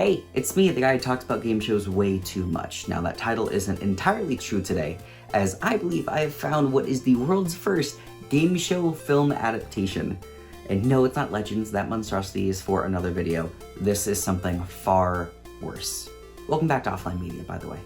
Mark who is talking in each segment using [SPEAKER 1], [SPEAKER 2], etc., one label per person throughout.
[SPEAKER 1] Hey, it's me, the guy who talks about game shows way too much. Now that title isn't entirely true today, as I believe I have found what is the world's first game show film adaptation. And no, it's not Legends, that monstrosity is for another video. This is something far worse. Welcome back to Offline Media, by the way.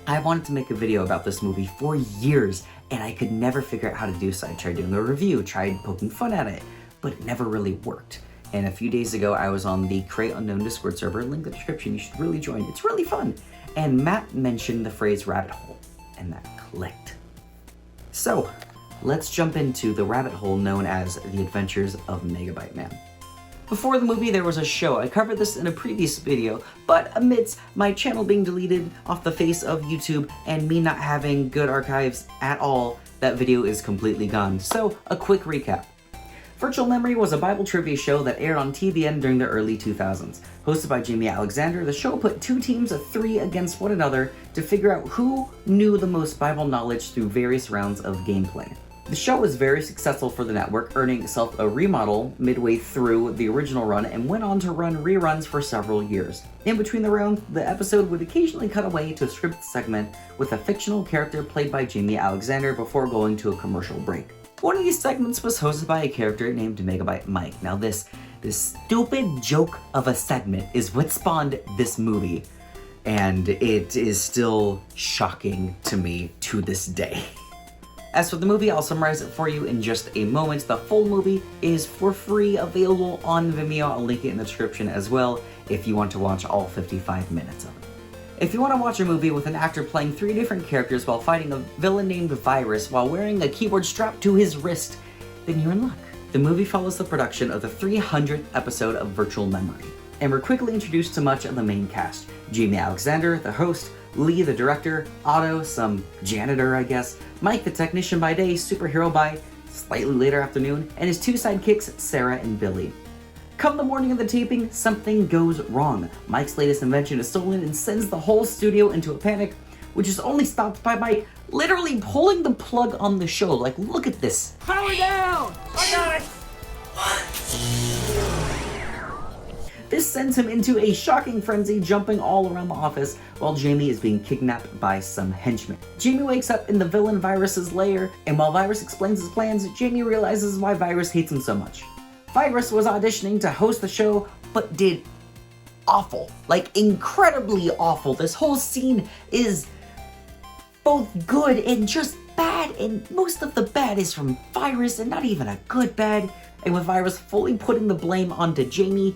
[SPEAKER 1] I wanted to make a video about this movie for years, and I could never figure out how to do so. I tried doing a review, tried poking fun at it, but it never really worked. And a few days ago, I was on the Create Unknown Discord server, link in the description, you should really join, it's really fun. And Matt mentioned the phrase rabbit hole, and that clicked. So, let's jump into the rabbit hole known as The Adventures of Megabyte Man. Before the movie, there was a show. I covered this in a previous video, but amidst my channel being deleted off the face of YouTube and me not having good archives at all, that video is completely gone. So, a quick recap. Virtual Memory was a Bible trivia show that aired on TVN during the early 2000s. Hosted by Jamie Alexander, the show put two teams of three against one another to figure out who knew the most Bible knowledge through various rounds of gameplay. The show was very successful for the network, earning itself a remodel midway through the original run and went on to run reruns for several years. In between the rounds, the episode would occasionally cut away to a scripted segment with a fictional character played by Jamie Alexander before going to a commercial break. One of these segments was hosted by a character named Megabyte Mike. Now this stupid joke of a segment is what spawned this movie, and it is still shocking to me to this day. As for the movie, I'll summarize it for you in just a moment. The full movie is for free available on Vimeo. I'll link it in the description as well if you want to watch all 55 minutes of it. If you want to watch a movie with an actor playing three different characters while fighting a villain named Virus while wearing a keyboard strapped to his wrist, then you're in luck. The movie follows the production of the 300th episode of Virtual Memory, and we're quickly introduced to much of the main cast. Jamie Alexander, the host, Lee, the director, Otto, some janitor, I guess, Mike, the technician by day, superhero by slightly later afternoon, and his two sidekicks, Sarah and Billy. Come the morning of the taping, something goes wrong. Mike's latest invention is stolen and sends the whole studio into a panic, which is only stopped by Mike literally pulling the plug on the show. Like, look at this.
[SPEAKER 2] Power down! I got it!
[SPEAKER 1] This sends him into a shocking frenzy, jumping all around the office while Jamie is being kidnapped by some henchmen. Jamie wakes up in the villain Virus's lair, and while Virus explains his plans, Jamie realizes why Virus hates him so much. Virus was auditioning to host the show, but did awful. Like, incredibly awful. This whole scene is both good and just bad, and most of the bad is from Virus, and not even a good bad. And with Virus fully putting the blame onto Jamie,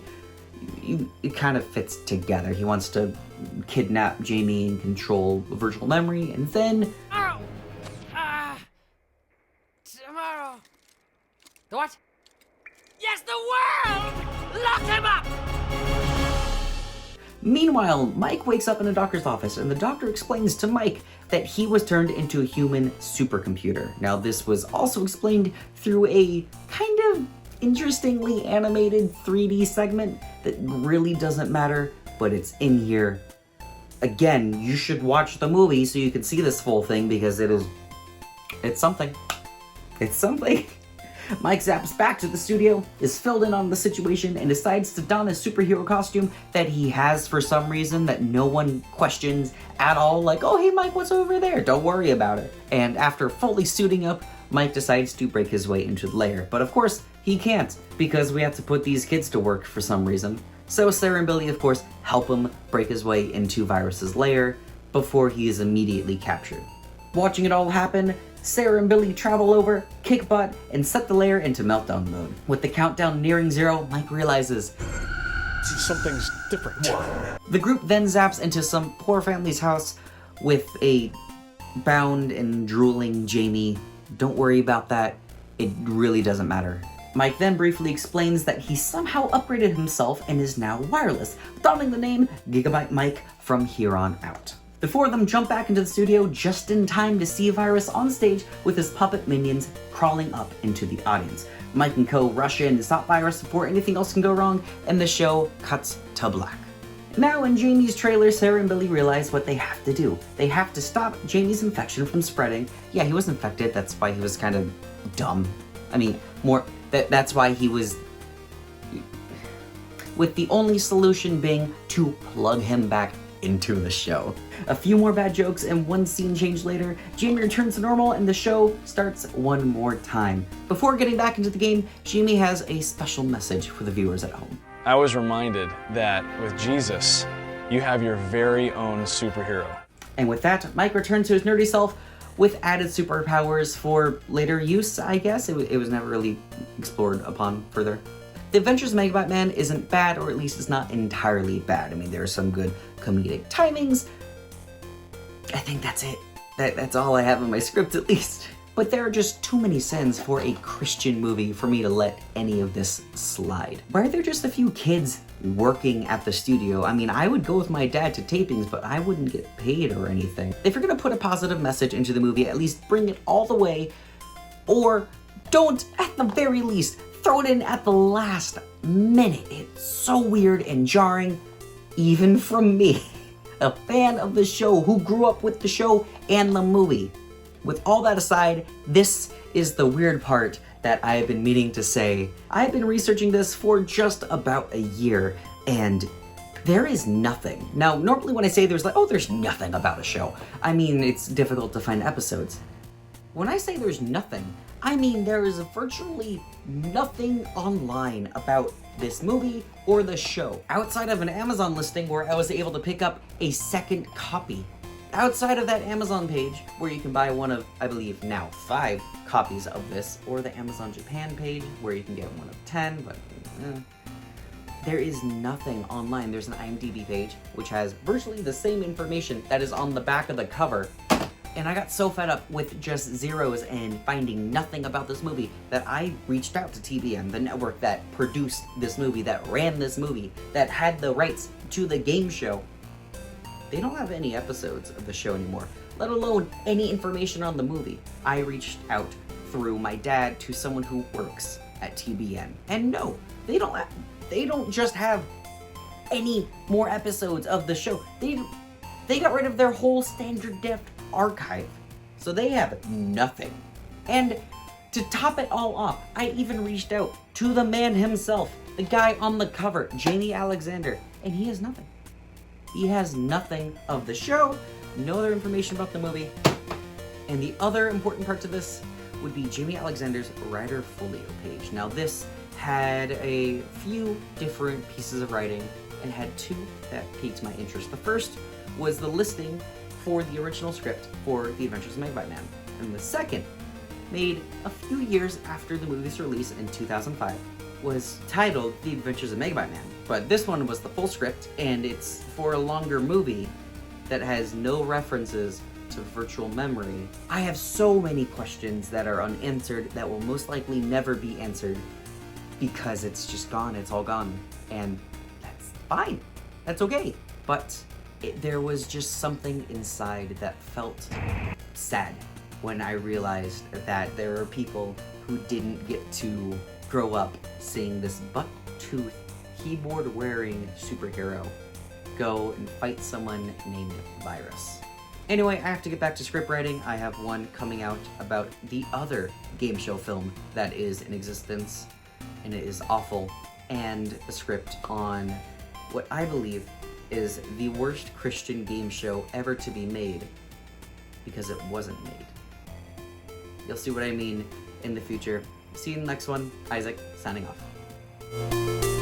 [SPEAKER 1] it kind of fits together. He wants to kidnap Jamie and control Virtual Memory, and then...
[SPEAKER 2] Tomorrow. The what? Yes, the world! Lock him up!
[SPEAKER 1] Meanwhile, Mike wakes up in a doctor's office, and the doctor explains to Mike that he was turned into a human supercomputer. Now, this was also explained through a kind of interestingly animated 3D segment that really doesn't matter, but it's in here. Again, you should watch the movie so you can see this full thing, because it's something. It's something. Mike zaps back to the studio, is filled in on the situation, and decides to don a superhero costume that he has for some reason that no one questions at all. Like, oh hey Mike, what's over there? Don't worry about it. And after fully suiting up, Mike decides to break his way into the lair. But of course, he can't, because we have to put these kids to work for some reason. So Sarah and Billy, of course, help him break his way into Virus's lair before he is immediately captured. Watching it all happen, Sarah and Billy travel over, kick butt, and set the lair into meltdown mode. With the countdown nearing 0, Mike realizes
[SPEAKER 3] something's different.
[SPEAKER 1] The group then zaps into some poor family's house with a bound and drooling Jamie. Don't worry about that, it really doesn't matter. Mike then briefly explains that he somehow upgraded himself and is now wireless, donning the name Gigabyte Mike from here on out. The four of them jump back into the studio just in time to see Virus on stage with his puppet minions crawling up into the audience. Mike and co rush in to stop Virus before anything else can go wrong, and the show cuts to black. Now in Jamie's trailer, Sarah and Billy realize what they have to do. They have to stop Jamie's infection from spreading. Yeah, he was infected, that's why he was kind of dumb. I mean, that's why he was with the only solution being to plug him back into the show. A few more bad jokes and one scene change later, Jamie returns to normal and the show starts one more time. Before getting back into the game, Jamie has a special message for the viewers at home.
[SPEAKER 4] I was reminded that with Jesus, you have your very own superhero.
[SPEAKER 1] And with that, Mike returns to his nerdy self with added superpowers for later use, I guess. It was never really explored upon further. The Adventures of Megabyte Man isn't bad, or at least it's not entirely bad. I mean, there are some good comedic timings. I think that's it. That's all I have in my script, at least. But there are just too many sins for a Christian movie for me to let any of this slide. Why are there just a few kids working at the studio? I mean, I would go with my dad to tapings, but I wouldn't get paid or anything. If you're gonna put a positive message into the movie, at least bring it all the way, or don't, at the very least, throw it in at the last minute. It's so weird and jarring, even from me, a fan of the show who grew up with the show and the movie. With all that aside, this is the weird part that I have been meaning to say. I've been researching this for just about a year, and there is nothing. Now, normally when I say there's nothing about a show, I mean it's difficult to find episodes. When I say there's nothing, I mean there is virtually nothing online about this movie or the show, outside of an Amazon listing where I was able to pick up a second copy. Outside of that Amazon page, where you can buy one of, I believe now, 5 copies of this, or the Amazon Japan page, where you can get one of 10, but there is nothing online. There's an IMDb page, which has virtually the same information that is on the back of the cover. And I got so fed up with just zeros and finding nothing about this movie that I reached out to TBN, the network that produced this movie, that ran this movie, that had the rights to the game show. They don't have any episodes of the show anymore, let alone any information on the movie. I reached out through my dad to someone who works at TBN. And no, they don't just have any more episodes of the show. They got rid of their whole standard def archive. So they have nothing. And to top it all off, I even reached out to the man himself, the guy on the cover, Jamie Alexander, and he has nothing. He has nothing of the show, no other information about the movie. And the other important part to this would be Jamie Alexander's writer folio page. Now this had a few different pieces of writing and had 2 that piqued my interest. The first was the listing for the original script for The Adventures of Megabyte Man. And the second, made a few years after the movie's release in 2005, was titled The Adventures of Megabyte Man. But this one was the full script, and it's for a longer movie that has no references to virtual memory. I have so many questions that are unanswered that will most likely never be answered because it's just gone, it's all gone. And that's fine, that's okay. But there was just something inside that felt sad when I realized that there are people who didn't get to grow up seeing this buck-toothed, keyboard-wearing superhero go and fight someone named Virus. Anyway, I have to get back to script writing. I have one coming out about the other game show film that is in existence, and it is awful, and a script on what I believe is the worst Christian game show ever to be made, because it wasn't made. You'll see what I mean in the future. See you in the next one. Isaac, signing off.